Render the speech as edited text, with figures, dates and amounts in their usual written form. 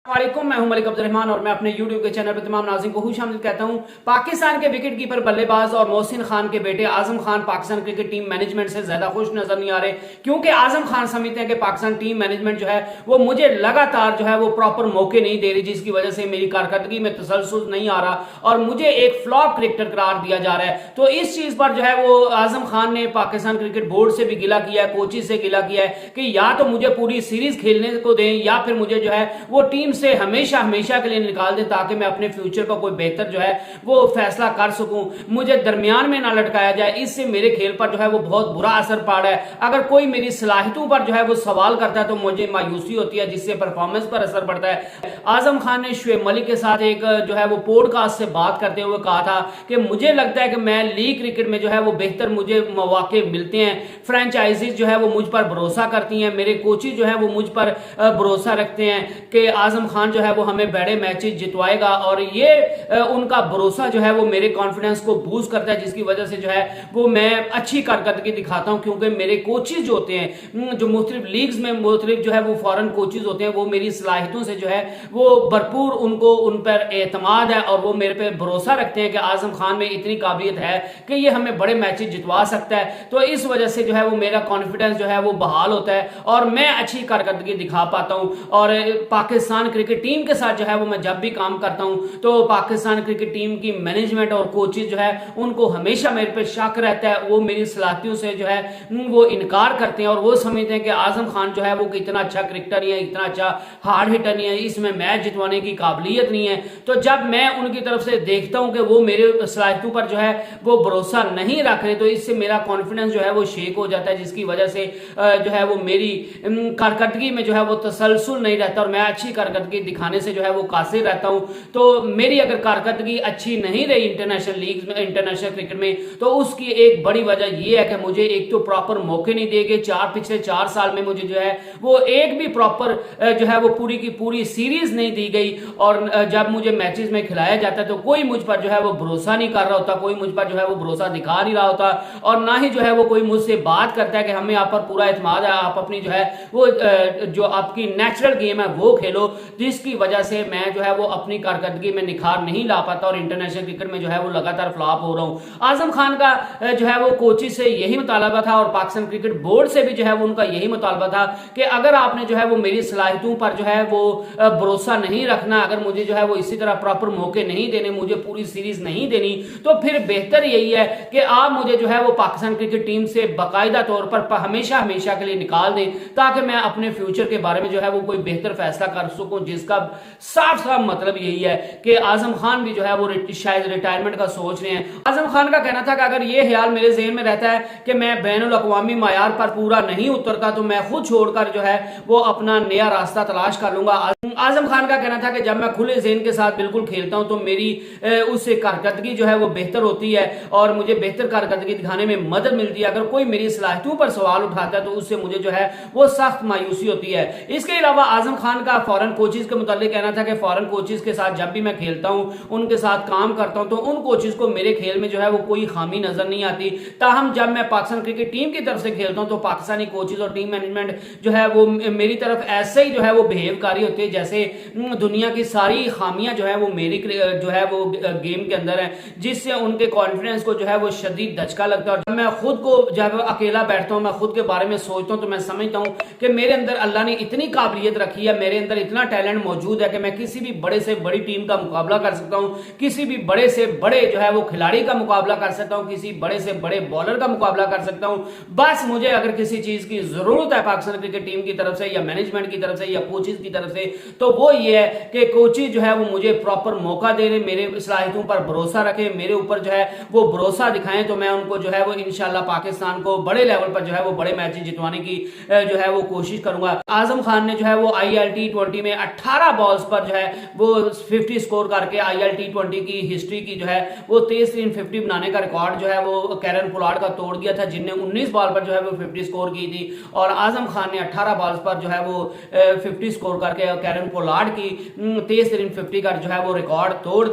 वालेकुम, मैं हूं मलिक अब्दुल रहमान और मैं अपने YouTube के चैनल पर तमाम नाज़रीन को खुशामदीद कहता हूं। पाकिस्तान के विकेट कीपर बल्लेबाज और मोहसिन खान के बेटे Azam Khan Pakistan cricket team management से ज्यादा खुश नजर नहीं आ रहे, क्योंकि आजम खान समझते हैं कि पाकिस्तान टीम मैनेजमेंट जो है वो मुझे लगातार जो है वो प्रॉपर मौके नहीं दे रही, जिसकी वजह से मेरी कारकर्दगी में तसलसल नहीं आ रहा और मुझे एक फ्लॉप क्रिकेटर करार दिया जा रहा है। तो इस चीज पर जो है वो आजम खान ने पाकिस्तान क्रिकेट बोर्ड से भी गिला किया है, कोचिज से गिला किया है कि या तो मुझे पूरी सीरीज खेलने को दें या फिर मुझे जो है वो टीम से हमेशा हमेशा के लिए निकाल दे, ताकि मैं अपने फ्यूचर का कोई बेहतर जो है वो फैसला कर सकूं, मुझे दरमियान में ना लटकाया जाए। इससे मेरे खेल पर जो है वो बहुत बुरा असर पड़ रहा है। अगर कोई मेरी सलाहियतों पर जो है वो सवाल करता है तो मुझे मायूसी होती है, जिससे परफॉर्मेंस पर असर पड़ता है। आजम खान ने शुएब मलिक के साथ एक जो है वो पॉडकास्ट से बात करते हुए कहा था कि मुझे लगता है कि मैं लीग क्रिकेट में जो है वो बेहतर मुझे मौके मिलते हैं, फ्रेंचाइजीज जो है वो मुझ पर भरोसा करती हैं, मेरे कोचिज जो है वो मुझ पर भरोसा रखते हैं कि आजम खान जो है वो हमें बड़े मैचेस जितवाएगा, और ये उनका भरोसा जो है वो मेरे कॉन्फिडेंस को बूस्ट करता है, जिसकी वजह से जो है वो मैं अच्छी कारकर्दगी दिखाता हूं। क्योंकि मेरे कोचिज जो होते हैं जो मुख्तलिफ लीग्स में मुख्तलिफ जो है वो फॉरेन कोचिज होते हैं, वो मेरी सलाहियतों से जो है वो भरपूर उनको उन पर एतमाद है और वो मेरे पे भरोसा रखते हैं कि आजम खान में इतनी काबिलियत है कि ये हमें बड़े मैचेस जितवा सकता है। तो इस वजह से जो है वो मेरा कॉन्फिडेंस जो है वो बहाल होता है और मैं अच्छी कारकर्दगी दिखा पाता हूं। और पाकिस्तान क्रिकेट टीम के साथ जो है वो मैं जब भी काम करता हूं तो पाकिस्तान क्रिकेट टीम की मैनेजमेंट और कोचेज जो है उनको हमेशा मेरे पे शक रहता है। वो मेरी सलाहियतों से जो है वो इनकार करते हैं और वो समझते हैं कि आजम खान जो है वो इतना अच्छा क्रिकेटर नहीं है, इतना अच्छा हार्ड हिटर नहीं है, इसमें मैच जितवाने की काबिलियत नहीं है। तो जब मैं उनकी तरफ से देखता हूं कि वो मेरे सलाहियतों पर जो है वो भरोसा नहीं रख रहे, तो इससे मेरा कॉन्फिडेंस जो है वो शेक हो जाता है, जिसकी वजह से जो है वो मेरी कारकर्दगी में जो है वो तसलसल नहीं रहता और मैं अच्छी कारकर्दगी दिखाने से जो है वो कासिर रहता हूं। तो मेरी अगर कारकर्दगी अच्छी नहीं रही इंटरनेशनल लीग में, इंटरनेशनल क्रिकेट में, तो उसकी एक बड़ी वजह यह है कि मुझे एक तो प्रॉपर मौके नहीं दिए गए। पिछले 4 साल में मुझे जो है वो एक भी प्रॉपर जो है वो पूरी की पूरी सीरीज नहीं दी गई, और जब मुझे मैचेस में खिलाया जाता है तो कोई मुझ पर जो है वो भरोसा नहीं कर रहा होता, कोई मुझ पर जो है वो भरोसा दिखा नहीं रहा होता, और ना ही जो है वो कोई मुझसे बात करता है कि हमें आप पर पूरा एतमाद है, आप अपनी जो है वो जो आपकी नेचुरल गेम है वो खेलो। जिसकी वजह से मैं जो है वो अपनी कारकर्दगी में निखार नहीं ला पाता और इंटरनेशनल क्रिकेट में जो है वो लगातार फ्लॉप हो रहा हूं। आजम खान का जो है वो कोचिज से यही मुतालबा था और पाकिस्तान क्रिकेट बोर्ड से भी जो है वो उनका यही मुतालबा था कि अगर आपने जो है वो मेरी सलाहियतों पर जो है वो भरोसा नहीं रखना, अगर मुझे जो है वो इसी तरह प्रॉपर मौके नहीं देने, मुझे पूरी सीरीज नहीं देनी, तो फिर बेहतर यही है कि आप मुझे जो है वो पाकिस्तान क्रिकेट टीम से बाकायदा तौर पर हमेशा हमेशा के लिए निकाल दें, ताकि मैं अपने फ्यूचर के बारे में जो है वो कोई बेहतर फैसला कर सकूं। जिसका साफ साफ मतलब यही है कि आजम खान भी जो है वो शायद रिटायरमेंट का सोच रहे हैं। आजम खान का कहना था कि अगर ये ख्याल मेरे ज़हन में रहता है कि मैं बैनुल अक़वामी मायार पर पूरा नहीं उतरता तो मैं खुद छोड़कर जो है वो अपना नया रास्ता तलाश कर लूंगा। आजम खान का कहना था कि जब मैं खुले ज़हन के साथ बिल्कुल खेलता हूं तो मेरी उससे कारकर्दगी जो है वो बेहतर होती है और मुझे बेहतर कारकर्दगी दिखाने में मदद मिलती है। अगर कोई मेरी सलाहियतों पर सवाल उठाता है तो उससे मुझे जो है वो सख्त मायूसी होती है। इसके अलावा आजम खान का फॉरेन कोचिज के मुतालिक कहना था कि फॉरेन कोचिज के साथ जब भी मैं खेलता हूं, उनके साथ काम करता हूं, तो उन कोचिज को मेरे खेल में जो है वो कोई खामी नजर नहीं आती। ताहम जब मैं पाकिस्तान क्रिकेट टीम की तरफ से खेलता हूं तो पाकिस्तानी कोचिज और टीम मैनेजमेंट जो है वो मेरी तरफ ऐसे ही जो है वो बिहेव कर रही होती है जैसे दुनिया की सारी खामियां जो है वो मेरी जो है वो गेम के अंदर है, जिससे उनके कॉन्फिडेंस को जो है वो शदीद धचका लगता है। और जब मैं खुद को जब अकेला बैठता हूं, मैं खुद के बारे में सोचता हूं, तो मैं समझता हूं कि मेरे अंदर अल्लाह ने इतनी काबिलियत रखी है, मेरे अंदर इतना टैलेंट मौजूद है कि मैं किसी भी बड़े से बड़ी टीम का मुकाबला कर सकता हूं, किसी भी बड़े से बड़े जो है वो खिलाड़ी का मुकाबला कर सकता हूं, किसी बड़े से बड़े बॉलर का मुकाबला कर सकता हूं। बस मुझे अगर किसी चीज की जरूरत है पाकिस्तान क्रिकेट टीम की तरफ से या मैनेजमेंट की तरफ से या कोचिज की तरफ से, तो वो ये है कि कोचिज जो है वो मुझे प्रॉपर मौका दे रहे, मेरे सलाहियतों पर भरोसा रखे, मेरे ऊपर जो है वो भरोसा दिखाएं, तो मैं उनको जो है वो इंशाल्लाह पाकिस्तान को बड़े लेवल पर जो है वो बड़े मैचेस जितवाने की जो है वो कोशिश करूंगा। आजम खान ने जो है वो IL T20 में 18 बॉल्स पर जो है वो 50 स्कोर करके IL T20 की हिस्ट्री की जो है वो 23-50 बनाने का रिकॉर्ड जो है वो कैरन पोलार्ड का तोड़ दिया था, जिनने 19 बॉल पर जो है वो 50 स्कोर की थी, और आजम खान ने 18 बॉल्स पर जो है वो 50 स्कोर करके कैरन पोलार्ड की 23-50 का जो है वो रिकॉर्ड तोड़